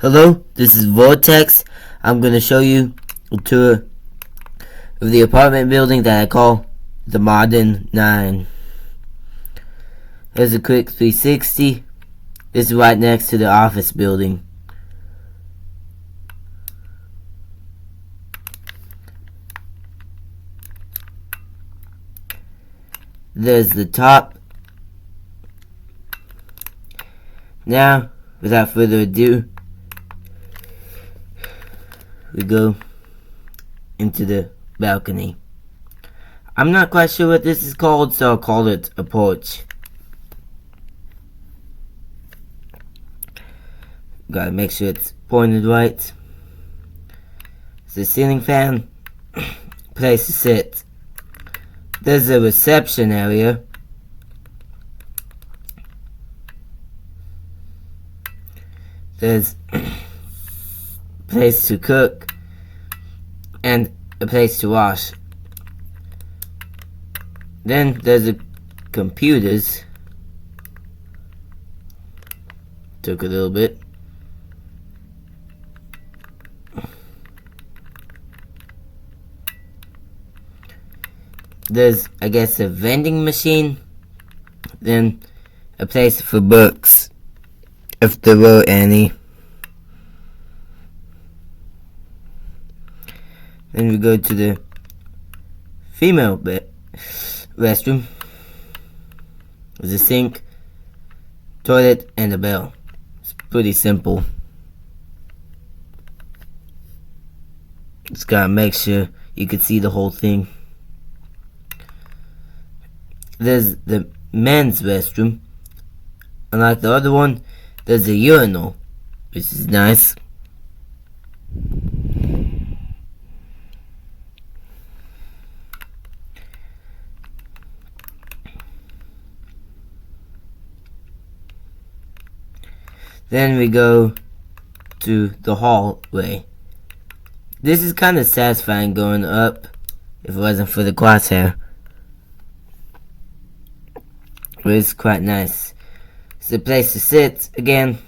Hello, this is Vortex. I'm going to show you a tour of the apartment building that I call the Modern 9. Here's a quick 360. This is right next to the office building. There's the top. Now, without further ado, we go into the balcony. I'm not quite sure what this is called, so I'll call it a porch. Gotta make sure it's pointed right. It's a ceiling fan. Place to sit. There's a reception area. There's place to cook and a place to wash. Then there's the computers. Took a little bit. There's, I guess, a vending machine. Then a place for books, if there were any. Then we go to the female restroom. There's a sink, toilet, and a bell. It's pretty simple. Just gotta make sure you can see the whole thing. There's the men's restroom. Unlike the other one, there's a urinal, which is nice. Then we go to the hallway. This is kind of satisfying going up if it wasn't for the crosshair. But it's quite nice. It's a place to sit again.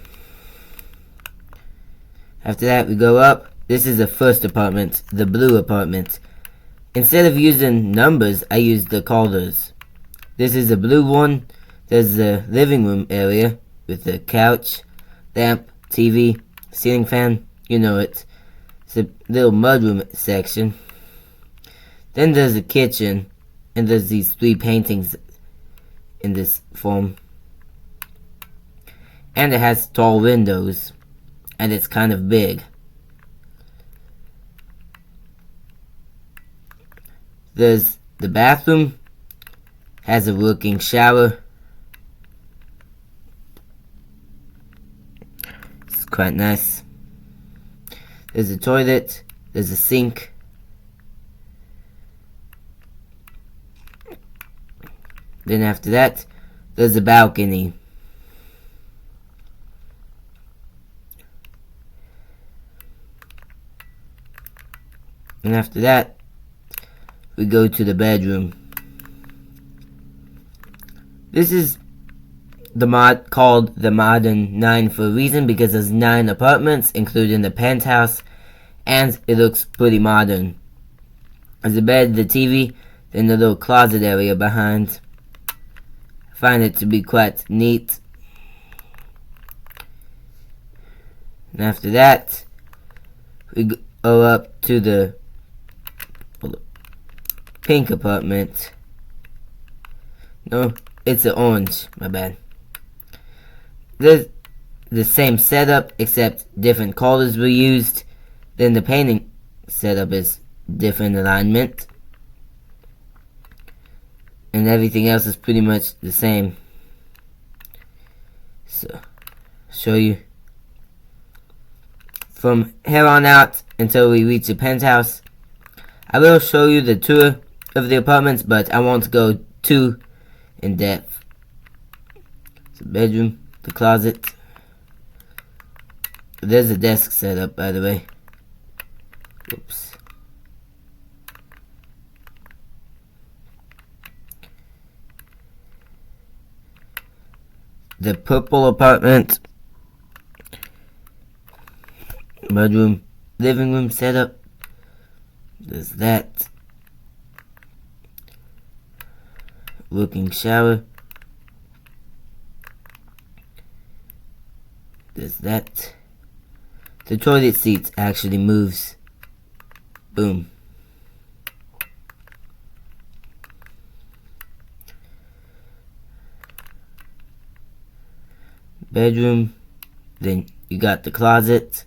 After that we go up. This is the first apartment, the blue apartment. Instead of using numbers, I use the colors. This is the blue one. There's the living room area with the couch, lamp, TV, ceiling fan, you know it. It's a little mudroom section. Then there's the kitchen, and there's these 3 paintings in this form. And it has tall windows, and it's kind of big. There's the bathroom, has a working shower. It's quite nice. There's a toilet, there's a sink. Then after that, there's a balcony. And after that, we go to the bedroom. This is the called the Modern 9 for a reason, because there's 9 apartments, including the penthouse, and it looks pretty modern. There's the bed, the TV, then the little closet area behind. I find it to be quite neat. And after that, we go up to the pink apartment. No, it's the orange, my bad. There's the same setup, except different colors were used. Then the painting setup is different alignment. And everything else is pretty much the same. So, show you. From here on out until we reach the penthouse, I will show you the tour of the apartments, but I won't go too in depth. It's a bedroom, the closet. There's a desk set up, by the way. Oops. The purple apartment. Mudroom, living room setup. There's that. Working shower. There's that. The toilet seat actually moves. Boom. Bedroom. Then you got the closet.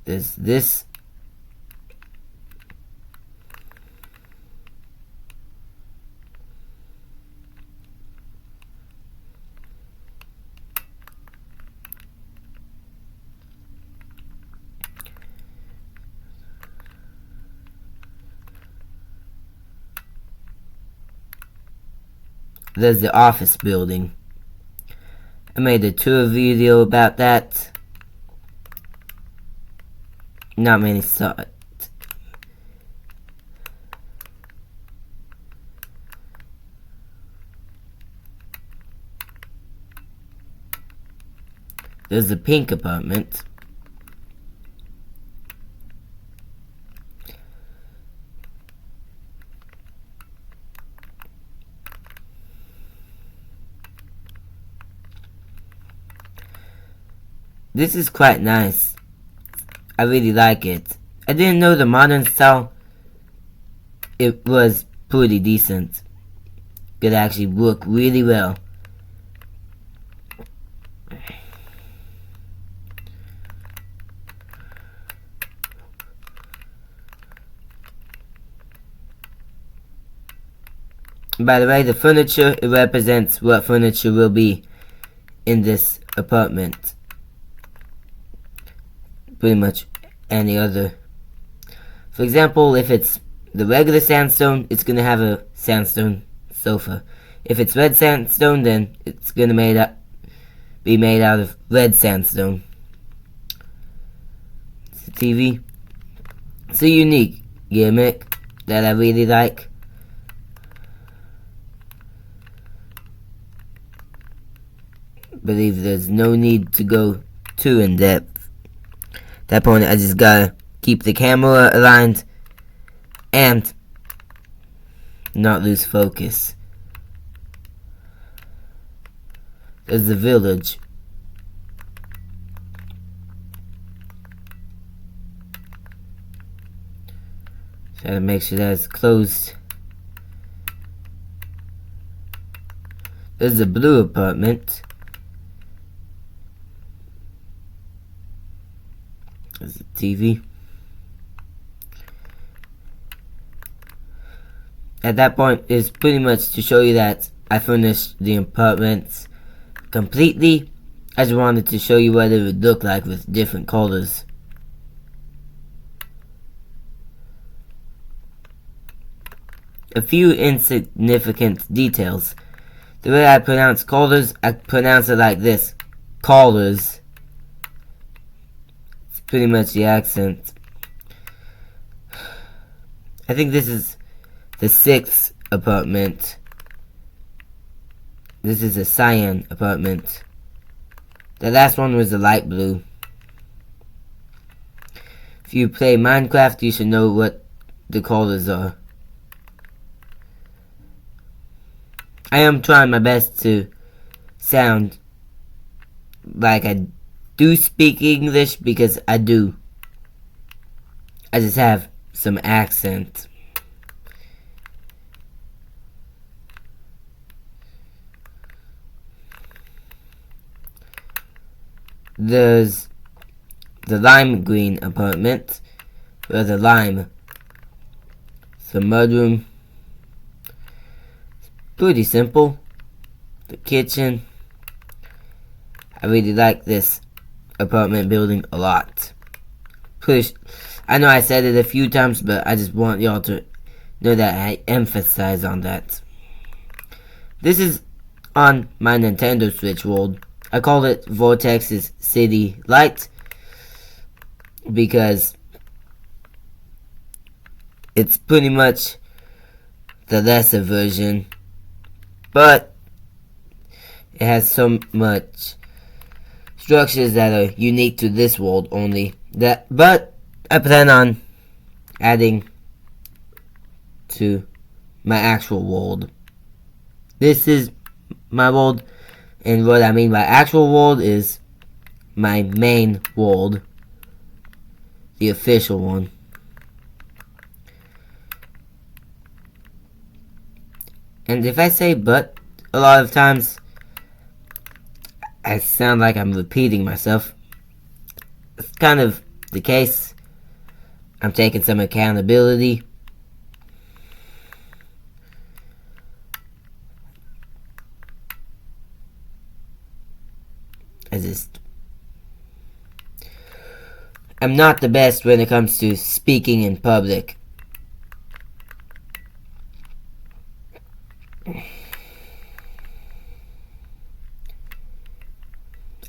There's this. There's the office building. I made a tour video about that. Not many saw it. There's the pink apartment. This is quite nice. I really like it. I didn't know the modern style. It was pretty decent. Could actually work really well. By the way, the furniture, it represents what furniture will be in this apartment. Pretty much any other. For example, if it's the regular sandstone, it's gonna have a sandstone sofa. If it's red sandstone, then it's gonna be made out of red sandstone. It's a TV. It's a unique gimmick that I really like. Believe there's no need to go too in depth. At that point, I just gotta keep the camera aligned and not lose focus. There's the village. Try to make sure that it's closed. There's the blue apartment. There's a TV. At that point, it's pretty much to show you that I furnished the apartments completely. I just wanted to show you what it would look like with different colors. A few insignificant details. The way I pronounce colors, I pronounce it like this. Collars. Pretty much the accent. I think this is the 6th apartment. This is a cyan apartment. The last one was the light blue. If you play Minecraft, you should know what the colors are. I am trying my best to sound like I do speak English, because I do. I just have some accent. There's the lime green apartment, where the lime. The mudroom. Pretty simple. The kitchen. I really like this apartment building a lot. I know I said it a few times, but I just want y'all to know that I emphasize on that. This is on my Nintendo Switch world. I call it Vortex's City Light. because it's pretty much the lesser version, but it has so much structures that are unique to this world only. But I plan on adding to my actual world. This is my world, and what I mean by actual world is my main world, the official one. And if I say but a lot of times, I sound like I'm repeating myself. It's kind of the case. I'm taking some accountability. I'm not the best when it comes to speaking in public.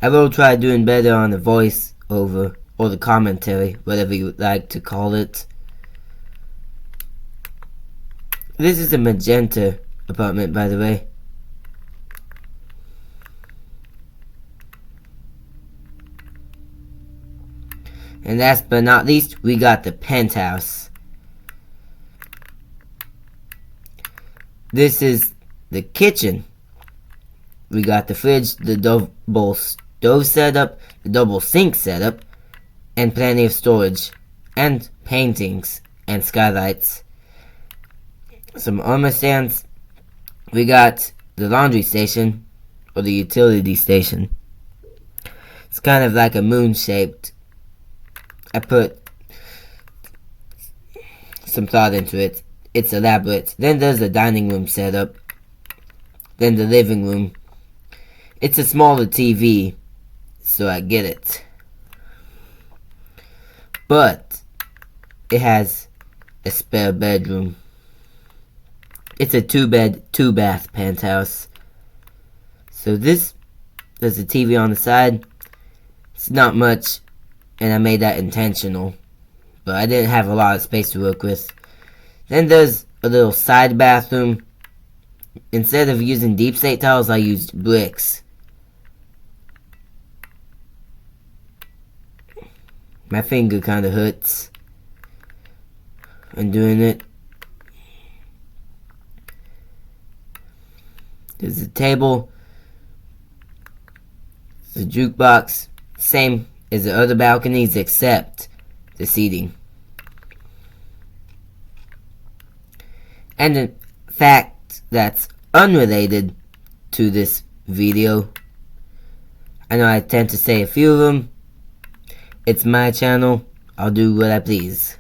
I will try doing better on the voice over or the commentary, whatever you would like to call it. This is a magenta apartment, by the way. And last but not least, we got the penthouse. This is the kitchen. We got the fridge, the double stove setup, the double sink setup, and plenty of storage, and paintings, and skylights. Some armor stands. We got the laundry station, or the utility station. It's kind of like a moon shaped. I put some thought into it. It's elaborate. Then there's the dining room setup. Then the living room. It's a smaller TV, so I get it. But it has a spare bedroom. It's a 2-bed, 2-bath penthouse. So there's a TV on the side. It's not much, and I made that intentional, but I didn't have a lot of space to work with. Then there's a little side bathroom. Instead of using deep slate tiles, I used bricks. My finger kinda hurts when doing it. There's a table, the jukebox, same as the other balconies except the seating. And in fact, that's unrelated to this video. I know I tend to say a few of them. It's my channel. I'll do what I please.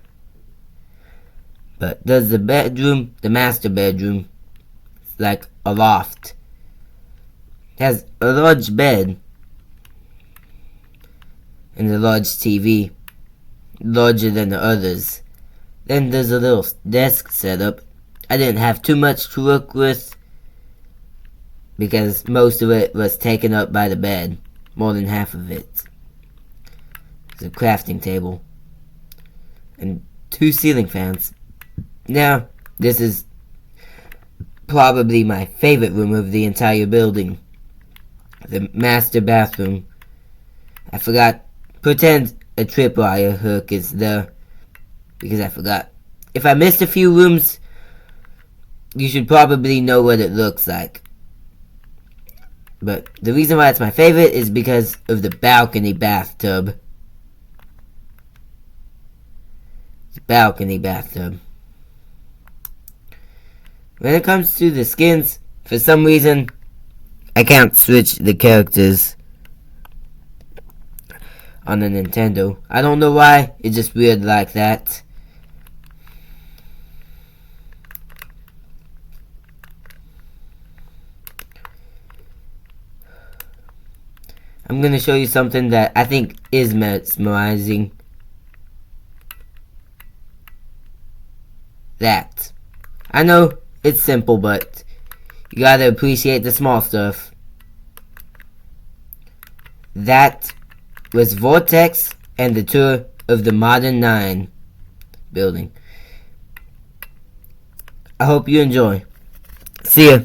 But there's the bedroom, the master bedroom. It's like a loft. It has a large bed and a large TV, larger than the others. Then there's a little desk setup. I didn't have too much to work with because most of it was taken up by the bed, more than half of it. There's a crafting table and 2 ceiling fans. Now, this is probably my favorite room of the entire building. The master bathroom. I forgot. Pretend a tripwire hook is there because I forgot. If I missed a few rooms, you should probably know what it looks like. But the reason why it's my favorite is because of the balcony bathtub. The balcony bathtub. When it comes to the skins, for some reason, I can't switch the characters on the Nintendo. I don't know why, it's just weird like that. I'm gonna show you something that I think is mesmerizing. That. I know it's simple, but you gotta appreciate the small stuff. That was Vortex and the tour of the Modern 9 building. I hope you enjoy. See ya.